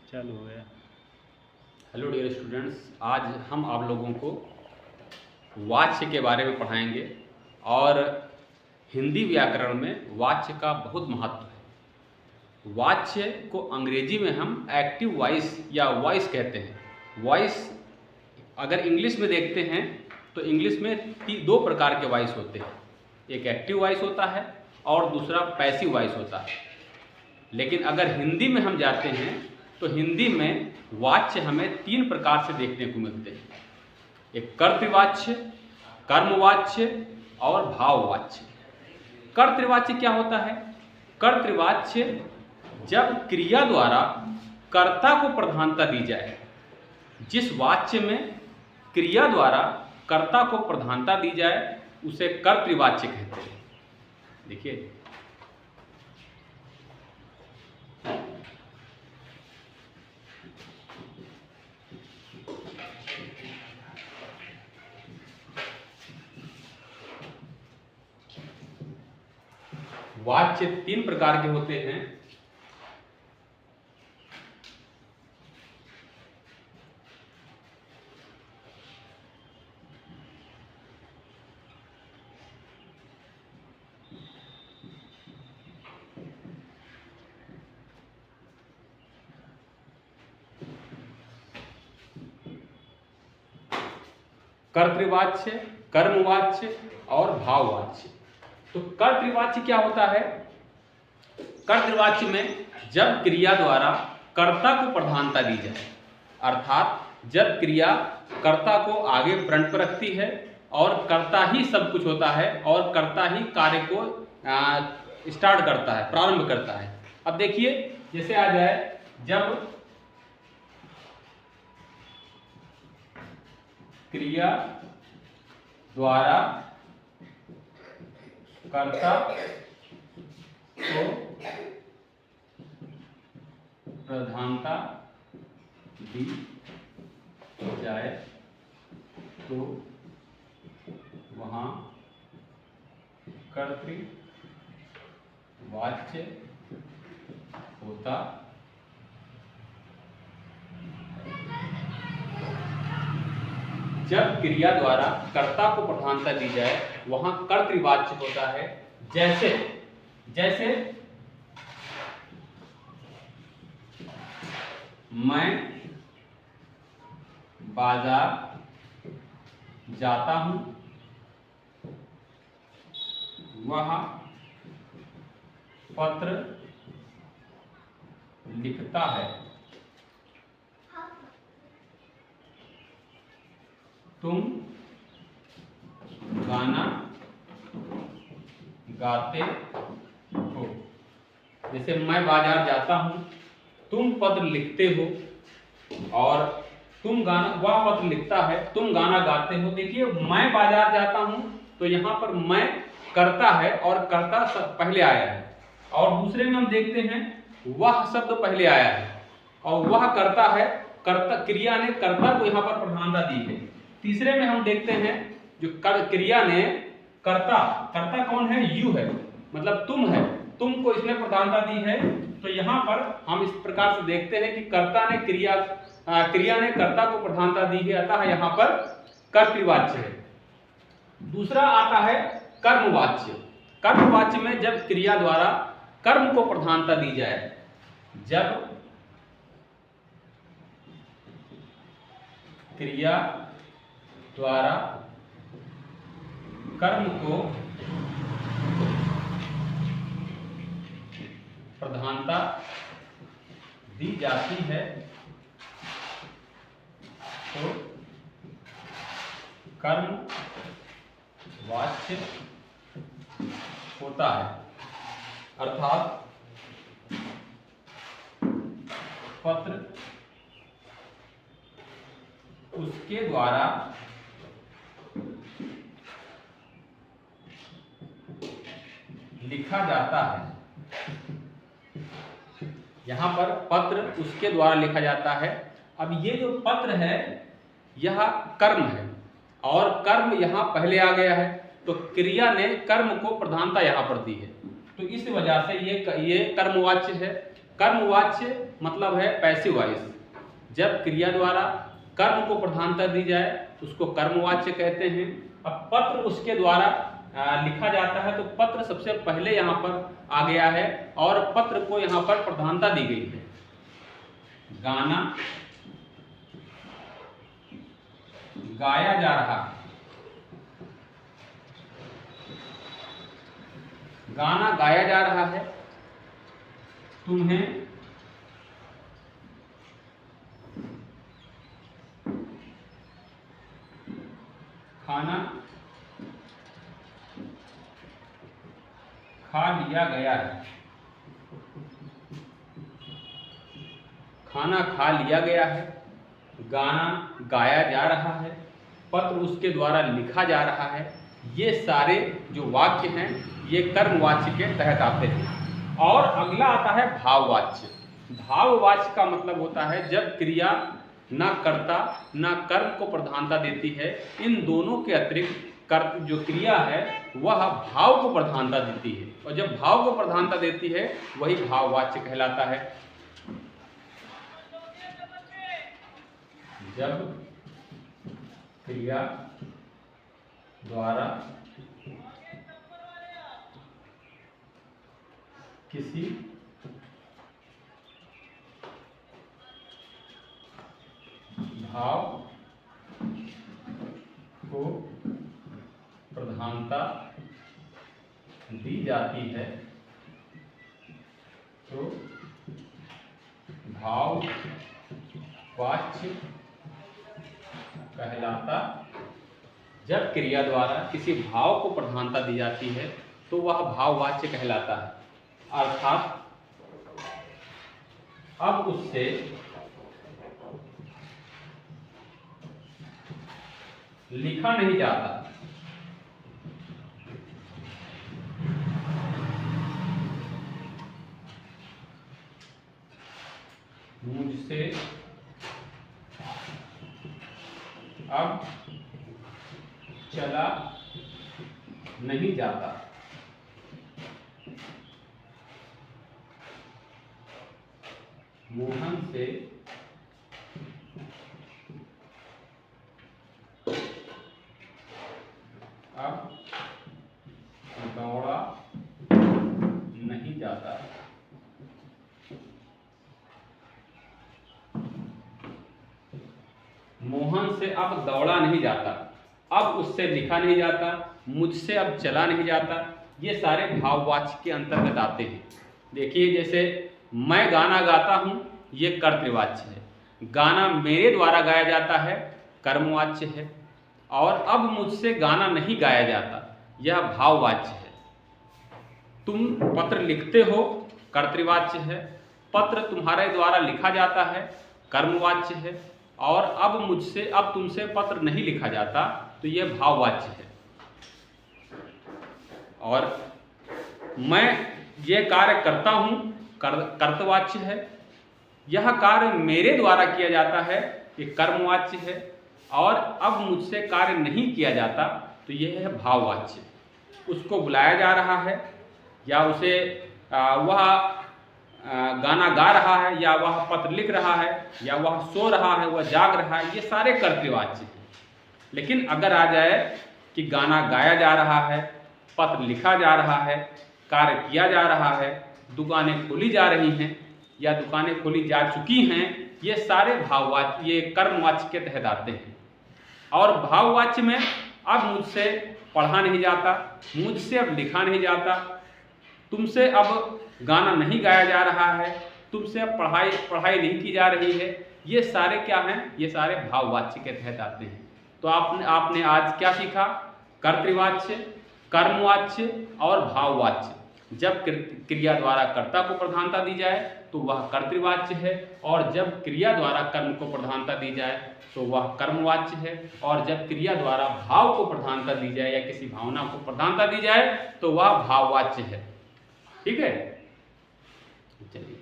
चालू हो गया। हेलो डियर स्टूडेंट्स, आज हम आप लोगों को वाच्य के बारे में पढ़ाएंगे और हिंदी व्याकरण में वाच्य का बहुत महत्व है। वाच्य को अंग्रेजी में हम एक्टिव वॉइस या वॉइस कहते हैं। वॉइस अगर इंग्लिश में देखते हैं तो इंग्लिश में दो प्रकार के वॉइस होते हैं, एक एक्टिव वॉइस होता है और दूसरा पैसिव वॉइस होता है। लेकिन अगर हिंदी में हम जाते हैं तो हिंदी में वाच्य हमें तीन प्रकार से देखने को मिलते हैं, एक कर्तृवाच्य, कर्मवाच्य और भाववाच्य। कर्तृवाच्य क्या होता है? कर्तृवाच्य जब क्रिया द्वारा कर्ता को प्रधानता दी जाए। जिस वाच्य में क्रिया द्वारा कर्ता को प्रधानता दी जाए उसे कर्तृवाच्य कहते हैं। देखिए, वाच्य तीन प्रकार के होते हैं। कर्तृवाच्य, कर्मवाच्य और भाववाच्य। तो कर्तृवाच्य क्या होता है? कर्तृवाच्य में जब क्रिया द्वारा कर्ता को प्रधानता दी जाए, अर्थात जब क्रिया कर्ता को आगे फ्रंट पर रखती है और कर्ता ही सब कुछ होता है और कर्ता ही कार्य को स्टार्ट करता है, प्रारंभ करता है। अब देखिए, जैसे आ जाए जब क्रिया द्वारा कर्ता को प्रधानता दी जाए तो वहां कर्तृवाच्य होता जब क्रिया द्वारा कर्ता को प्रधानता दी जाए वहां कर्तृवाच्य होता है। जैसे जैसे मैं बाजार जाता हूं, वह पत्र लिखता है, तुम गाना गाते हो। जैसे मैं बाजार जाता हूं, तुम पत्र लिखते हो और तुम गाना, वह पत्र लिखता है, तुम गाना गाते हो। देखिए, मैं बाजार जाता हूं तो यहाँ पर मैं कर्ता है और कर्ता शब्द पहले आया है, और दूसरे में हम देखते हैं वह शब्द पहले आया है और वह कर्ता है, कर्ता क्रिया ने कर्ता को यहाँ पर प्रधानता दी है। तीसरे में हम देखते हैं जो क्रिया ने कर्ता कौन है? यू है, मतलब तुम है, तुमको इसने प्रधानता दी है। तो यहाँ पर हम इस प्रकार से देखते हैं कि कर्ता ने क्रिया ने कर्ता को प्रधानता दी है, अतः यहाँ पर कर्तृवाच्य है। दूसरा आता है कर्मवाच्य। कर्मवाच्य में जब क्रिया द्वारा कर्म को प्रधानता दी जाए, जब क्रिया द्वारा कर्म को प्रधानता दी जाती है तो कर्म वाच्य होता है, अर्थात पत्र उसके द्वारा लिखा जाता है। यहाँ पर पत्र उसके द्वारा लिखा जाता है। अब ये जो पत्र है यह कर्म है और कर्म यहाँ पहले आ गया है, तो क्रिया ने कर्म को प्रधानता यहाँ पर दी है, तो इस वजह से ये कर्मवाच्य है। कर्मवाच्य मतलब है पैसिव वॉइस। जब क्रिया द्वारा कर्म को प्रधानता दी जाए उसको कर्मवाच्य कहते हैं। अब पत्र उसके द्वारा लिखा जाता है तो पत्र सबसे पहले यहाँ पर आ गया है और पत्र को यहाँ पर प्रधानता दी गई है। गाना गाया जा रहा है, गाना गाया जा रहा है। तुम्हें खाना खा लिया गया है, खाना खा लिया गया है। गाना गाया जा रहा है, पत्र उसके द्वारा लिखा जा रहा है। ये सारे जो वाक्य हैं ये कर्मवाच्य के तहत आते हैं। और अगला आता है भाववाच्य। भाववाच्य का मतलब होता है जब क्रिया ना कर्ता ना कर्म को प्रधानता देती है, इन दोनों के अतिरिक्त कर्म जो क्रिया है वह भाव को प्रधानता देती है, और जब भाव को प्रधानता देती है वही भाववाच्य कहलाता है। जब क्रिया द्वारा किसी भाव को प्रधानता दी जाती है तो भाववाच्य कहलाता। जब क्रिया द्वारा किसी भाव को प्रधानता दी जाती है तो वह भाववाच्य कहलाता है, अर्थात अब उससे लिखा नहीं जाता, मुझसे अब चला नहीं जाता। मोहन से अब दौड़ा नहीं जाता। मोहन से अब दौड़ा नहीं जाता, अब उससे लिखा नहीं जाता, मुझसे अब चला नहीं जाता। ये सारे भाववाच्य के अंतर्गत आते हैं। देखिए जैसे मैं गाना गाता हूँ ये कर्तृवाच्य है, गाना मेरे द्वारा गाया जाता है कर्मवाच्य है, और अब मुझसे गाना नहीं गाया जाता यह भाववाच्य है। तुम पत्र लिखते हो कर्तृवाच्य है, पत्र तुम्हारे द्वारा लिखा जाता है कर्मवाच्य है, और अब मुझसे अब तुमसे पत्र नहीं लिखा जाता तो यह भाववाच्य है। और मैं ये कार्य करता हूँ कर्तवाच्य है, यह कार्य मेरे द्वारा किया जाता है ये कर्मवाच्य है, और अब मुझसे कार्य नहीं किया जाता तो यह है भाववाच्य। उसको बुलाया जा रहा है या उसे वह गाना गा रहा है या वह पत्र लिख रहा है या वह सो रहा है वह जाग रहा है, ये सारे कर्तृवाच्य हैं। लेकिन अगर आ जाए कि गाना गाया जा रहा है, पत्र लिखा जा रहा है, कार्य किया जा रहा है, दुकानें खोली जा रही हैं या दुकानें खोली जा चुकी हैं, ये सारे भाववाच्य ये कर्मवाच्य के तहत आते हैं। और भाववाच्य में अब मुझसे पढ़ा नहीं जाता, मुझसे अब लिखा नहीं जाता, तुमसे अब गाना नहीं गाया जा रहा है, तुमसे अब पढ़ाई नहीं की जा रही है, ये सारे क्या हैं? ये सारे भाववाच्य के तहत आते हैं। तो आपने आज क्या सीखा? कर्तृवाच्य, कर्मवाच्य और भाववाच्य। जब क्रिया द्वारा कर्ता को प्रधानता दी जाए तो वह कर्तृवाच्य है, और जब क्रिया द्वारा कर्म को प्रधानता दी जाए तो वह कर्मवाच्य है, और जब क्रिया द्वारा भाव को प्रधानता दी जाए या किसी भावना को प्रधानता दी जाए तो वह भाववाच्य है। ठीक है, चलिए।